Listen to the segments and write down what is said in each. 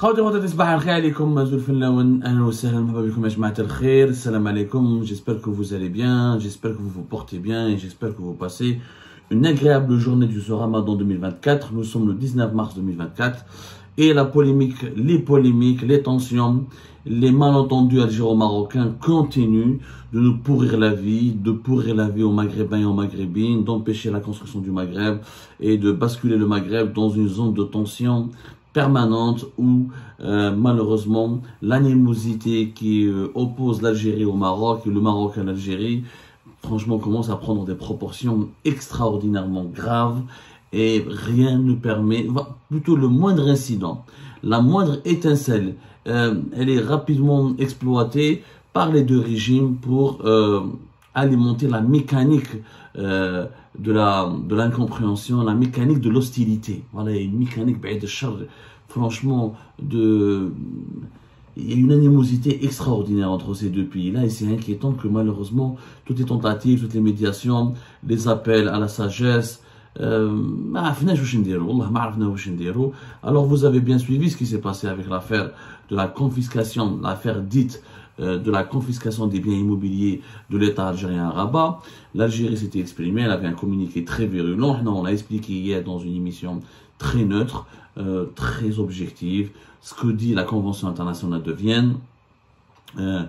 خواتي خواتاتي صباح الخير عليكم مازال فنلاون اهلا وسهلا مرحبا بكم يا جماعه الخير السلام عليكم. J'espère que vous allez bien, j'espère que vous vous portez bien et j'espère que vous passez une agréable journée du ce Ramadan 2024. Nous sommes le 19 mars 2024 et la polémique, les tensions, les malentendus algéro-marocains continuent de nous pourrir la vie, aux Maghrébins et aux Maghrébines, d'empêcher la construction du Maghreb et de basculer le Maghreb dans une zone de tension permanente où malheureusement l'animosité qui oppose l'Algérie au Maroc et le Maroc à l'Algérie franchement commence à prendre des proportions extraordinairement graves et rien ne permet, plutôt le moindre incident, la moindre étincelle, elle est rapidement exploitée par les deux régimes pour alimenter la mécanique de l'incompréhension, la mécanique de l'hostilité. Voilà, il y a une mécanique, franchement, il y a une animosité extraordinaire entre ces deux pays-là et c'est inquiétant que malheureusement, toutes les tentatives, toutes les médiations, les appels à la sagesse, alors vous avez bien suivi ce qui s'est passé avec l'affaire de la confiscation, l'affaire dite de la confiscation des biens immobiliers de l'État algérien à Rabat. L'Algérie s'était exprimée, elle avait un communiqué très virulent. On l'a expliqué hier dans une émission très neutre, très objective, ce que dit la Convention internationale de Vienne. Parce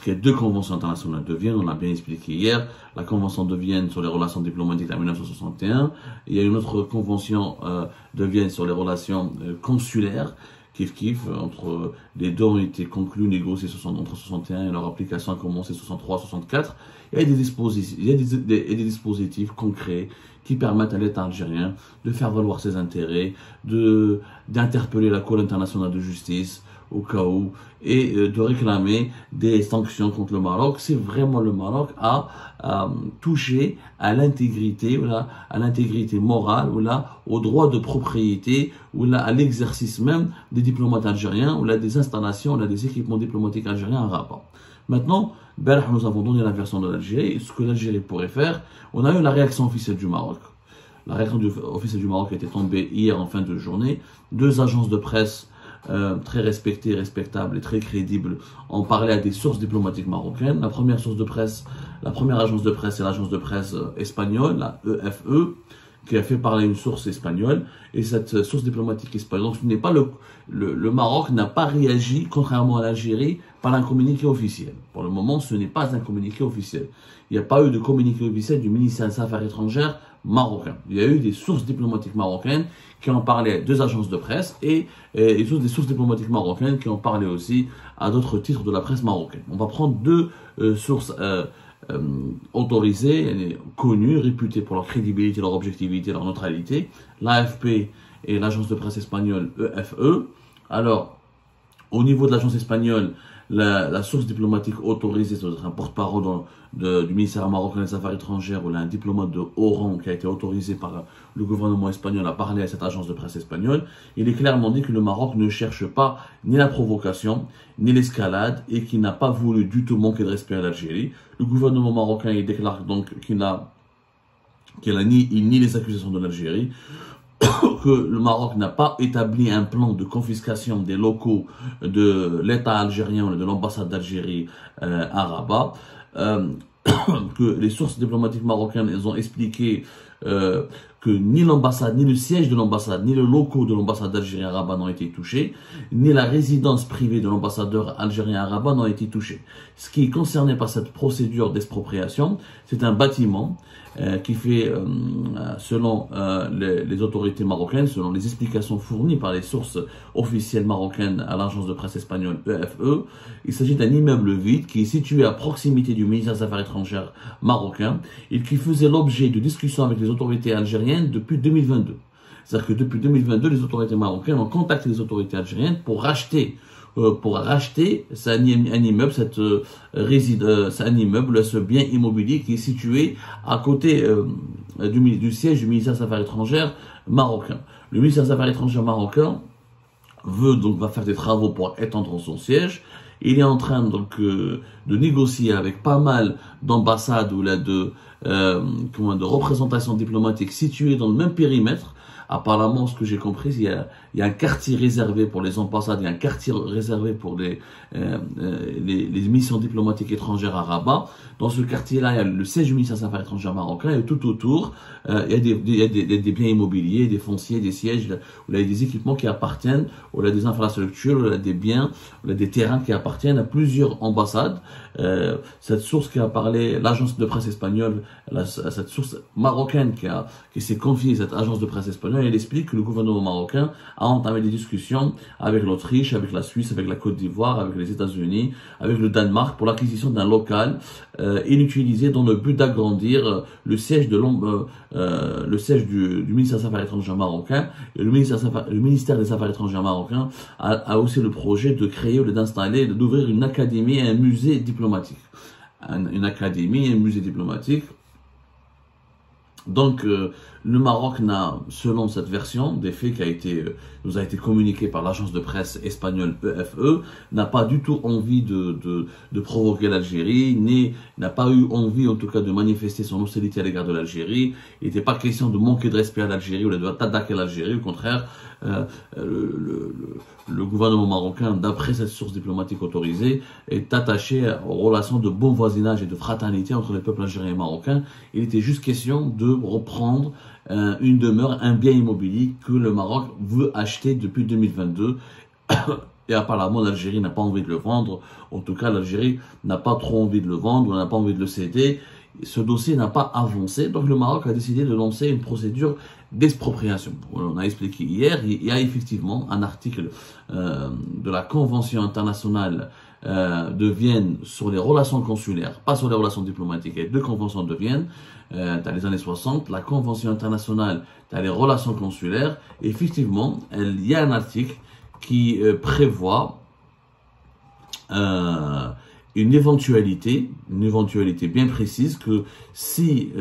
qu'il y a deux conventions internationales de Vienne, on l'a bien expliqué hier, la Convention de Vienne sur les relations diplomatiques en 1961, il y a une autre convention de Vienne sur les relations consulaires, entre les deux ont été conclus, négociés entre 61 et leur application a commencé 63-64. Il y a des dispositifs concrets qui permettent à l'État algérien de faire valoir ses intérêts, d'interpeller la Cour internationale de justice au cas où, et de réclamer des sanctions contre le Maroc. C'est vraiment le Maroc a touché à l'intégrité, à l'intégrité morale, au droit de propriété, à l'exercice même des diplomates algériens, des installations, des équipements diplomatiques algériens à Rabat. Maintenant, nous avons donné la version de l'Algérie, ce que l'Algérie pourrait faire. On a eu la réaction officielle du Maroc. La réaction officielle du Maroc était tombée hier en fin de journée. Deux agences de presse très respectées, respectables et très crédibles ont parlé à des sources diplomatiques marocaines. La première agence de presse, c'est l'agence de presse espagnole, la EFE, qui a fait parler une source espagnole. Et cette source diplomatique espagnole, donc ce n'est pas le Maroc n'a pas réagi, contrairement à l'Algérie, par un communiqué officiel. Pour le moment, ce n'est pas un communiqué officiel. Il n'y a pas eu de communiqué officiel du ministère des Affaires étrangères marocain. Il y a eu des sources diplomatiques marocaines qui ont parlé à deux agences de presse et des sources diplomatiques marocaines qui ont parlé aussi à d'autres titres de la presse marocaine. On va prendre deux sources autorisées, connues, réputées pour leur crédibilité, leur objectivité, leur neutralité, l'AFP et l'agence de presse espagnole EFE. Alors, au niveau de l'agence espagnole, la source diplomatique autorisée, c'est un porte-parole du ministère marocain des Affaires étrangères ou un diplomate de haut rang qui a été autorisé par le gouvernement espagnol à parler à cette agence de presse espagnole. Il est clairement dit que le Maroc ne cherche pas ni la provocation, ni l'escalade et qu'il n'a pas voulu du tout manquer de respect à l'Algérie. Le gouvernement marocain il déclare donc qu'il nie les accusations de l'Algérie, que le Maroc n'a pas établi un plan de confiscation des locaux de l'État algérien ou de l'ambassade d'Algérie à Rabat, que les sources diplomatiques marocaines elles ont expliqué que ni l'ambassade, ni le siège de l'ambassade, ni le locaux de l'ambassade d'Algérie à Rabat n'ont été touchés, ni la résidence privée de l'ambassadeur algérien à Rabat n'ont été touchés. Ce qui est concerné par cette procédure d'expropriation, c'est un bâtiment qui fait, selon les autorités marocaines, selon les explications fournies par les sources officielles marocaines à l'agence de presse espagnole EFE, il s'agit d'un immeuble vide qui est situé à proximité du ministère des Affaires étrangères marocain et qui faisait l'objet de discussions avec les autorités algériennes depuis 2022. C'est-à-dire que depuis 2022, les autorités marocaines ont contacté les autorités algériennes pour racheter un immeuble, ce bien immobilier qui est situé à côté du siège du ministère des Affaires étrangères marocain. Le ministère des Affaires étrangères marocain va faire des travaux pour étendre son siège. Il est en train donc négocier avec pas mal d'ambassades ou là de représentations diplomatiques situées dans le même périmètre. Apparemment, ce que j'ai compris, il y a un quartier réservé pour les ambassades, il y a un quartier réservé pour les missions diplomatiques étrangères à Rabat. Dans ce quartier-là, il y a le siège du ministère des Affaires étrangères marocain et tout autour, il y a des biens immobiliers, des fonciers, des sièges, où il y a des équipements qui appartiennent, où il y a des infrastructures, où il y a des biens, où il y a des terrains qui appartiennent à plusieurs ambassades. Cette source qui a parlé, l'agence de presse espagnole, cette source marocaine qui s'est confiée à cette agence de presse espagnole, elle explique que le gouvernement marocain a entamé des discussions avec l'Autriche, avec la Suisse, avec la Côte d'Ivoire, avec les États-Unis, avec le Danemark pour l'acquisition d'un local inutilisé dans le but d'agrandir le siège du ministère des Affaires étrangères marocain. Et le ministère des Affaires étrangères marocain a aussi le projet de créer ou d'installer, d'ouvrir une académie et un musée diplomatique. Une académie et un musée diplomatique. Donc, le Maroc n'a, selon cette version des faits qui nous a été communiquée par l'agence de presse espagnole EFE, n'a pas du tout envie de provoquer l'Algérie, n'a pas eu envie en tout cas de manifester son hostilité à l'égard de l'Algérie. Il n'était pas question de manquer de respect à l'Algérie ou d'attaquer l'Algérie. Au contraire, le gouvernement marocain, d'après cette source diplomatique autorisée, est attaché aux relations de bon voisinage et de fraternité entre les peuples algériens et marocains. Il était juste question de reprendre une demeure, un bien immobilier que le Maroc veut acheter depuis 2022. Et apparemment, l'Algérie n'a pas envie de le vendre. En tout cas, l'Algérie n'a pas trop envie de le vendre, n'a pas envie de le céder. Ce dossier n'a pas avancé, donc le Maroc a décidé de lancer une procédure d'expropriation. On a expliqué hier, il y a effectivement un article de la Convention internationale de Vienne sur les relations consulaires, pas sur les relations diplomatiques. Il y a deux conventions de Vienne, dans les années 60, la Convention internationale dans les relations consulaires. Et effectivement, il y a un article qui prévoit une éventualité bien précise que si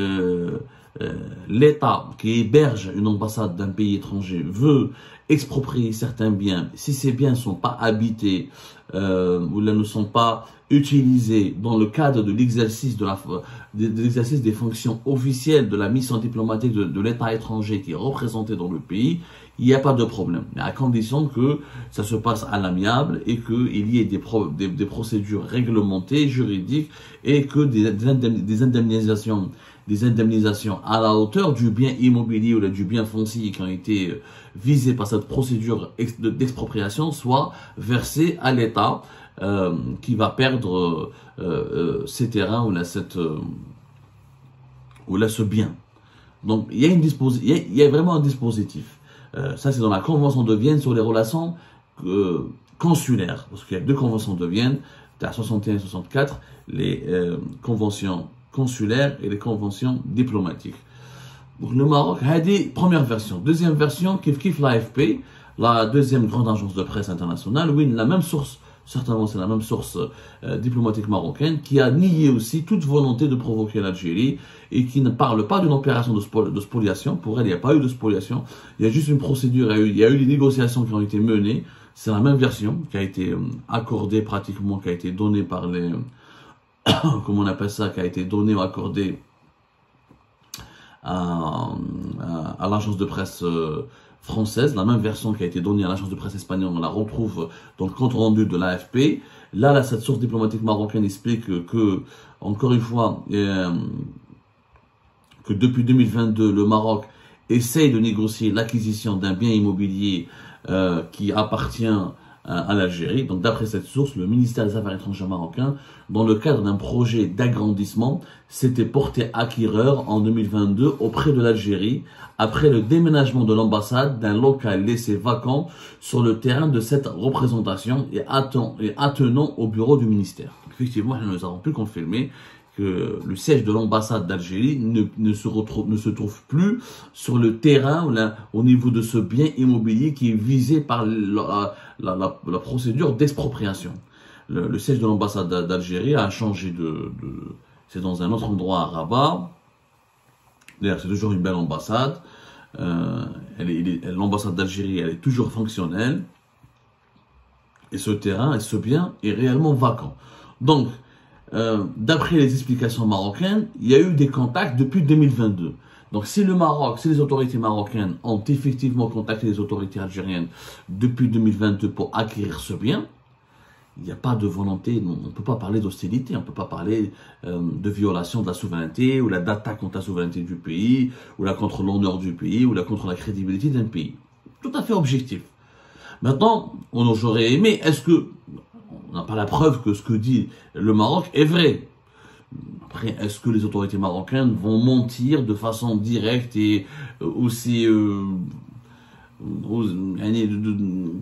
l'État qui héberge une ambassade d'un pays étranger veut exproprier certains biens, si ces biens ne sont pas habités ou ne sont pas utilisés dans le cadre de l'exercice des fonctions officielles de la mission diplomatique de l'État étranger qui est représenté dans le pays, il n'y a pas de problème, mais à condition que ça se passe à l'amiable et qu'il y ait des procédures réglementées, juridiques, et que des indemnisations à la hauteur du bien immobilier ou du bien foncier qui ont été visés par cette procédure d'expropriation soient versées à l'État qui va perdre ces terrains ou ce bien. Donc il y a vraiment un dispositif. Ça, c'est dans la Convention de Vienne sur les relations consulaires. Parce qu'il y a deux conventions de Vienne, à 61 et 64, les conventions consulaires et les conventions diplomatiques. Donc, le Maroc a dit première version. Deuxième version, kif l'AFP, la deuxième grande agence de presse internationale, oui, la même source. Certainement, c'est la même source diplomatique marocaine qui a nié aussi toute volonté de provoquer l'Algérie et qui ne parle pas d'une opération de spoliation. Pour elle, il n'y a pas eu de spoliation. Il y a juste une procédure, il y a eu des négociations qui ont été menées. C'est la même version qui a été accordée pratiquement, qui a été donnée par les... comment on appelle ça, qui a été donnée ou accordée à l'agence de presse française, la même version qui a été donnée à l'agence de presse espagnole, on la retrouve dans le compte rendu de l'AFP. Là, cette source diplomatique marocaine explique que encore une fois, que depuis 2022, le Maroc essaye de négocier l'acquisition d'un bien immobilier qui appartient à l'Algérie. Donc d'après cette source, le ministère des Affaires étrangères marocain, dans le cadre d'un projet d'agrandissement, s'était porté acquéreur en 2022 auprès de l'Algérie, après le déménagement de l'ambassade d'un local laissé vacant sur le terrain de cette représentation et attenant au bureau du ministère. Effectivement, nous avons pu confirmer que le siège de l'ambassade d'Algérie ne se trouve plus sur le terrain au niveau de ce bien immobilier qui est visé par la procédure d'expropriation. Le siège de l'ambassade d'Algérie a changé c'est dans un autre endroit à Rabat. D'ailleurs, c'est toujours une belle ambassade. L'ambassade d'Algérie, elle est toujours fonctionnelle. Et ce terrain et ce bien est réellement vacant. Donc, d'après les explications marocaines, il y a eu des contacts depuis 2022. Donc si le Maroc, si les autorités marocaines ont effectivement contacté les autorités algériennes depuis 2022 pour acquérir ce bien, il n'y a pas de volonté, on ne peut pas parler d'hostilité, on ne peut pas parler de violation de la souveraineté, ou d'attaque contre la souveraineté du pays, ou là contre l'honneur du pays, ou là contre la crédibilité d'un pays. Tout à fait objectif. Maintenant, j'aurais aimé, est-ce que, on n'a pas la preuve que ce que dit le Maroc est vrai. Après, est-ce que les autorités marocaines vont mentir de façon directe et aussi...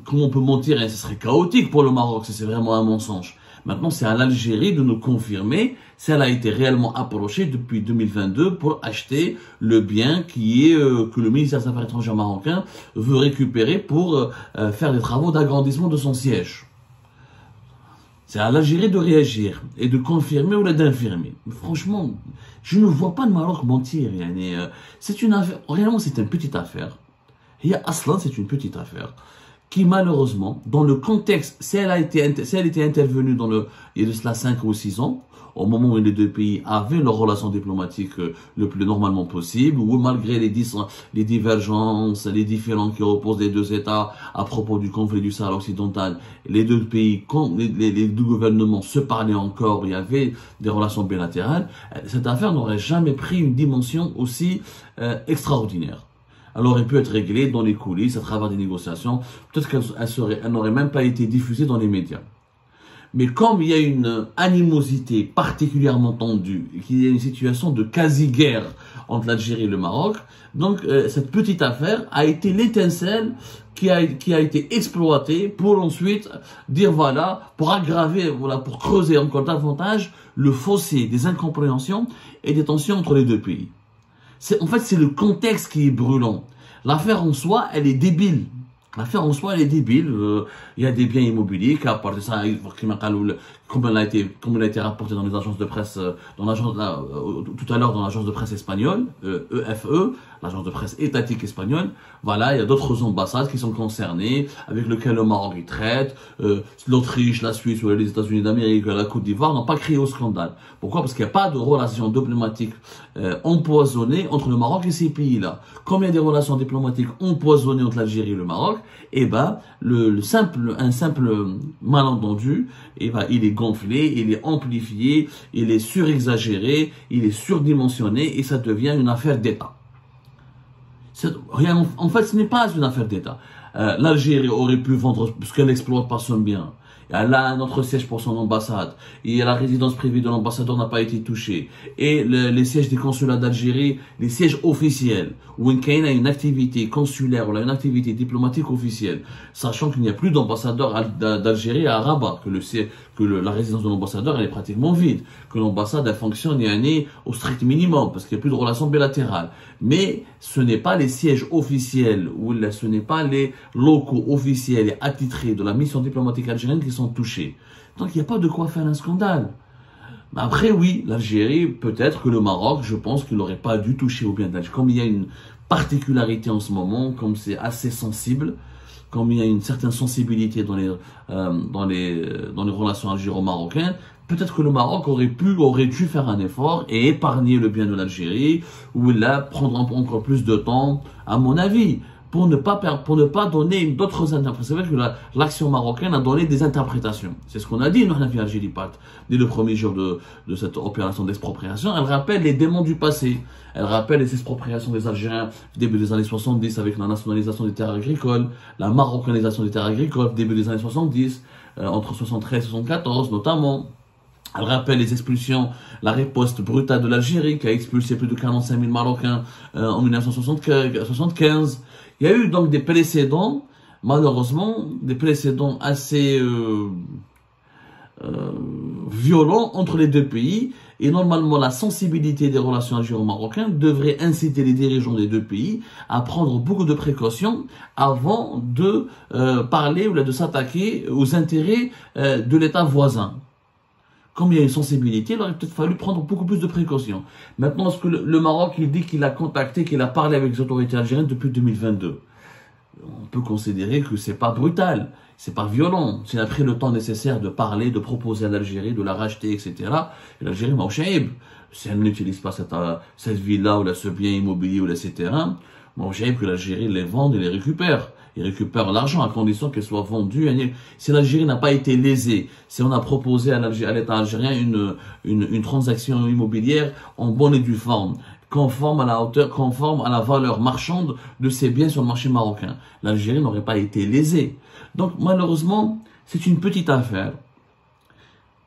comment on peut mentir, et ce serait chaotique pour le Maroc si c'est vraiment un mensonge. Maintenant, c'est à l'Algérie de nous confirmer si elle a été réellement approchée depuis 2022 pour acheter le bien que le ministère des Affaires étrangères marocain veut récupérer pour faire des travaux d'agrandissement de son siège. C'est à l'Algérie de réagir et de confirmer ou d'infirmer. Franchement, je ne vois pas le Maroc mentir. C'est une affaire, réellement c'est une petite affaire. Et Aslan, c'est une petite affaire qui malheureusement, dans le contexte, si elle était intervenue il y a de cela 5 ou 6 ans, au moment où les deux pays avaient leurs relations diplomatiques le plus normalement possible, ou malgré les divergences, les différends qui opposent les deux États à propos du conflit du Sahara occidental, les deux pays, les deux gouvernements se parlaient encore, il y avait des relations bilatérales, cette affaire n'aurait jamais pris une dimension aussi extraordinaire. Elle aurait pu être réglée dans les coulisses, à travers des négociations. Peut-être qu'elle n'aurait même pas été diffusée dans les médias. Mais comme il y a une animosité particulièrement tendue, et qu'il y a une situation de quasi-guerre entre l'Algérie et le Maroc, donc cette petite affaire a été l'étincelle qui a été exploitée pour ensuite dire voilà, pour aggraver, voilà, pour creuser encore davantage le fossé des incompréhensions et des tensions entre les deux pays. En fait, c'est le contexte qui est brûlant. L'affaire en soi, elle est débile. L'affaire en soi, elle est débile. Il y a des biens immobiliers qui apportent ça, comme elle a été rapporté dans les agences de presse, tout à l'heure dans l'agence de presse espagnole, EFE, l'agence de presse étatique espagnole. Voilà, il y a d'autres ambassades qui sont concernées, avec lesquelles le Maroc y traite. L'Autriche, la Suisse, ou les États-Unis d'Amérique, la Côte d'Ivoire n'ont pas crié au scandale. Pourquoi? Parce qu'il n'y a pas de relations diplomatiques empoisonnées entre le Maroc et ces pays-là. Comme il y a des relations diplomatiques empoisonnées entre l'Algérie et le Maroc, eh ben, un simple malentendu, eh ben, il est gonflé, il est amplifié, il est surexagéré, il est surdimensionné et ça devient une affaire d'État. En fait, ce n'est pas une affaire d'État. L'Algérie aurait pu vendre ce qu'elle exploite par son bien. Elle a un autre siège pour son ambassade. Et la résidence privée de l'ambassadeur n'a pas été touchée. Et les sièges des consulats d'Algérie, les sièges officiels, où il y a une activité consulaire, ou une activité diplomatique officielle, sachant qu'il n'y a plus d'ambassadeur d'Algérie à Rabat, que la résidence de l'ambassadeur elle est pratiquement vide, que l'ambassade elle fonctionne au strict minimum, parce qu'il n'y a plus de relations bilatérales. Mais ce n'est pas les sièges officiels, ou ce n'est pas les locaux officiels et attitrés de la mission diplomatique algérienne qui sont touchés. Donc il n'y a pas de quoi faire un scandale. Mais après oui, l'Algérie, peut-être que le Maroc, je pense qu'il n'aurait pas dû toucher au bien d'Algérie. Comme il y a une particularité en ce moment, comme c'est assez sensible, comme il y a une certaine sensibilité dans les relations algéro-marocaines, peut-être que le Maroc aurait dû faire un effort et épargner le bien de l'Algérie, ou là prendre encore plus de temps, à mon avis, pour ne pas donner d'autres interprétations. C'est vrai que l'action marocaine a donné des interprétations. C'est ce qu'on a dit, nous, à Algérie Pat, dès le premier jour de cette opération d'expropriation. Elle rappelle les démons du passé. Elle rappelle les expropriations des Algériens début des années 70 avec la nationalisation des terres agricoles, la marocanisation des terres agricoles début des années 70, entre 73 et 74 notamment. Elle rappelle les expulsions, la riposte brutale de l'Algérie qui a expulsé plus de 45 000 Marocains en 1975. Il y a eu donc des précédents, malheureusement, des précédents assez violents entre les deux pays. Et normalement, la sensibilité des relations algéro-marocaines devrait inciter les dirigeants des deux pays à prendre beaucoup de précautions avant de parler ou de s'attaquer aux intérêts de l'État voisin. Comme il y a une sensibilité, il aurait peut-être fallu prendre beaucoup plus de précautions. Maintenant, est-ce que le Maroc, il dit qu'il a contacté, qu'il a parlé avec les autorités algériennes depuis 2022? on peut considérer que c'est pas brutal, c'est pas violent. S'il a pris le temps nécessaire de parler, de proposer à l'Algérie, de la racheter, etc. Et l'Algérie m'a shaib. Si elle n'utilise pas cette ville-là, ou ce bien immobilier, ou ces terrains, m'a shaib que l'Algérie les vende et les récupère. Ils récupèrent l'argent à condition qu'elle soit vendue. Si l'Algérie n'a pas été lésée, si on a proposé à l'État algérien une transaction immobilière en bonne et due forme, conforme à la hauteur, conforme à la valeur marchande de ces biens sur le marché marocain, l'Algérie n'aurait pas été lésée. Donc malheureusement, c'est une petite affaire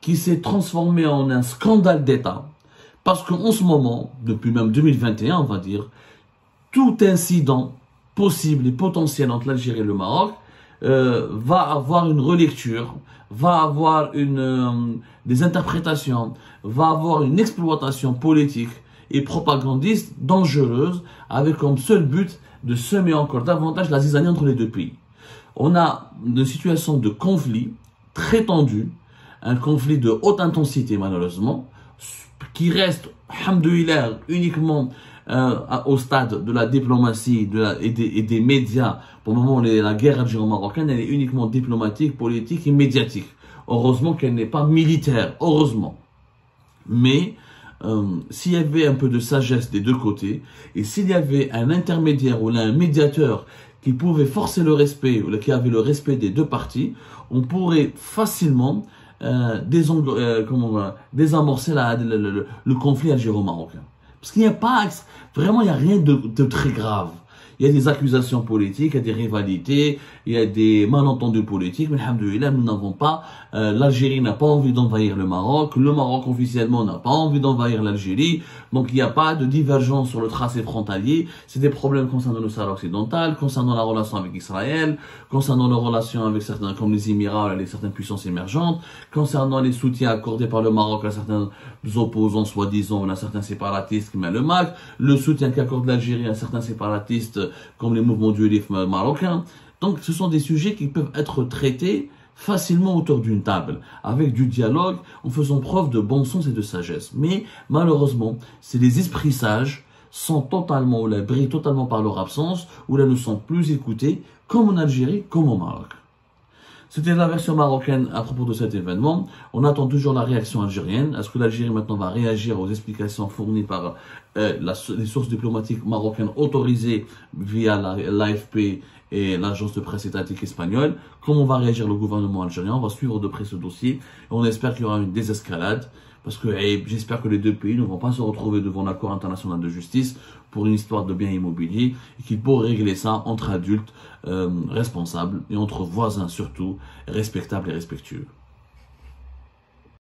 qui s'est transformée en un scandale d'État. Parce qu'en ce moment, depuis même 2021, on va dire, tout incident possible et potentiel entre l'Algérie et le Maroc va avoir une relecture, va avoir des interprétations, va avoir une exploitation politique et propagandiste dangereuse avec comme seul but de semer encore davantage la zizanie entre les deux pays. On a une situation de conflit très tendue, un conflit de haute intensité malheureusement, qui reste, alhamdoulilah, uniquement au stade de la diplomatie et des médias. Pour le moment, la guerre algéro-marocaine, elle est uniquement diplomatique, politique et médiatique. Heureusement qu'elle n'est pas militaire, heureusement. Mais s'il y avait un peu de sagesse des deux côtés, et s'il y avait un intermédiaire ou là, un médiateur qui pouvait forcer le respect, ou qui avait le respect des deux parties, on pourrait facilement désamorcer le conflit algéro-marocain. Parce qu'il n'y a pas, vraiment, il n'y a rien de très grave. Il y a des accusations politiques, il y a des rivalités, il y a des malentendus politiques, mais alhamdoulilah, nous n'avons pas, l'Algérie n'a pas envie d'envahir le Maroc officiellement n'a pas envie d'envahir l'Algérie, donc il n'y a pas de divergence sur le tracé frontalier. C'est des problèmes concernant le Sahara occidental, concernant la relation avec Israël, concernant nos relations avec certains, comme les Émirats, certaines puissances émergentes, concernant les soutiens accordés par le Maroc à certains opposants, soi-disant, à certains séparatistes, comme le MAC, le soutien qu'accorde l'Algérie à certains séparatistes, comme les mouvements du Elif marocains. Donc ce sont des sujets qui peuvent être traités facilement autour d'une table, avec du dialogue, en faisant preuve de bon sens et de sagesse. Mais malheureusement, c'est les esprits sages sont totalement, ou là, brillent totalement par leur absence, ou là ne sont plus écoutés, comme en Algérie, comme au Maroc. C'était la version marocaine à propos de cet événement. On attend toujours la réaction algérienne. Est-ce que l'Algérie maintenant va réagir aux explications fournies par les sources diplomatiques marocaines autorisées via l'AFP et l'agence de presse étatique espagnole? Comment va réagir le gouvernement algérien? On va suivre de près ce dossier. Et on espère qu'il y aura une désescalade. Parce que j'espère que les deux pays ne vont pas se retrouver devant la Cour internationale de justice pour une histoire de biens immobiliers et qu'ils pourront régler ça entre adultes responsables et entre voisins surtout, respectables et respectueux.